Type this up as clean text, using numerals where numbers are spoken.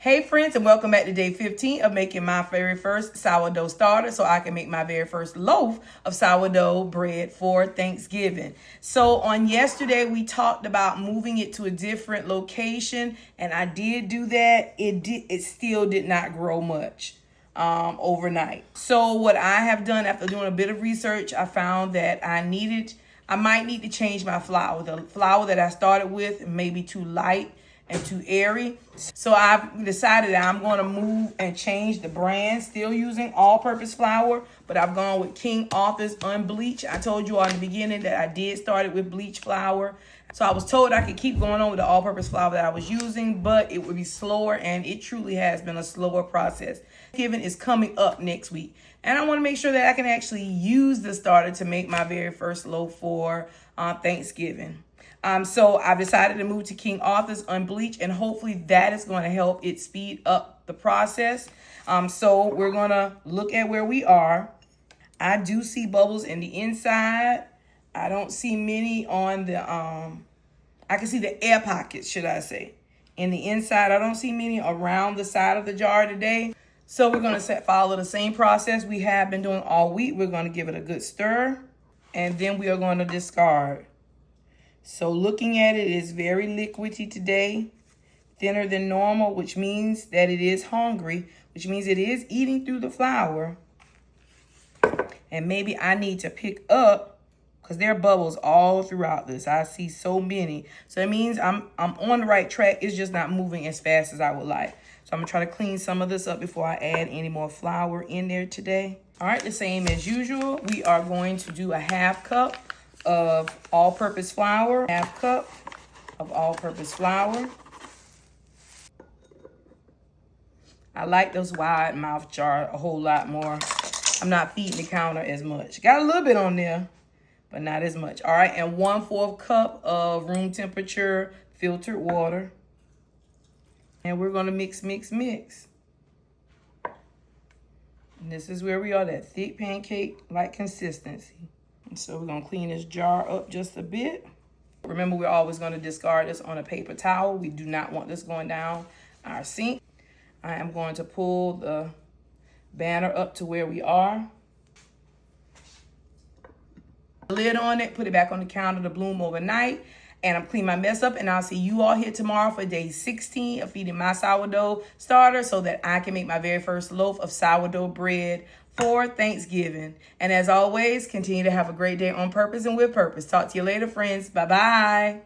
Hey friends, and welcome back to day 15 of making my very first sourdough starter so I can make my very first loaf of sourdough bread for Thanksgiving. So on yesterday, we talked about moving it to a different location, and I did do that. It still did not grow much overnight. So what I have done after doing a bit of research, I found that I might need to change my flour. The flour that I started with may be too light and too airy. So I've decided that I'm going to move and change the brand, still using all-purpose flour, but I've gone with King Arthur's unbleached. I told you all in the beginning that I did start it with bleached flour. So I was told I could keep going on with the all-purpose flour that I was using, but it would be slower, and it truly has been a slower process. Thanksgiving is coming up next week, and I want to make sure that I can actually use the starter to make my very first loaf for Thanksgiving. So I've decided to move to King Arthur's unbleached, and hopefully that is going to help it speed up the process. So we're going to look at where we are. I do see bubbles in the inside. I don't see many on the, I can see the air pockets, should I say. In the inside, I don't see many around the side of the jar today. So we're going to follow the same process we have been doing all week. We're going to give it a good stir, and then we are going to discard. So looking at it, it's very liquidy today, thinner than normal, which means that it is hungry, which means it is eating through the flour. And maybe I need to pick up, because there are bubbles all throughout this. I see so many. So it means I'm on the right track. It's just not moving as fast as I would like. So I'm going to try to clean some of this up before I add any more flour in there today. All right, the same as usual. We are going to do a half cup of all-purpose flour, half cup of all-purpose flour. I like those wide mouth jar a whole lot more. I'm not feeding the counter as much. Got a little bit on there, but not as much. All right, and 1/4 cup of room temperature filtered water. And we're gonna mix, mix, mix. And this is where we are, that thick pancake-like consistency. And so we're gonna clean this jar up just a bit. Remember, we're always gonna discard this on a paper towel. We do not want this going down our sink. I am going to pull the banner up to where we are. Lid on it, put it back on the counter to bloom overnight. And I'm cleaning my mess up, and I'll see you all here tomorrow for day 16 of feeding my sourdough starter so that I can make my very first loaf of sourdough bread for Thanksgiving. And as always, continue to have a great day on purpose and with purpose. Talk to you later, friends. Bye-bye.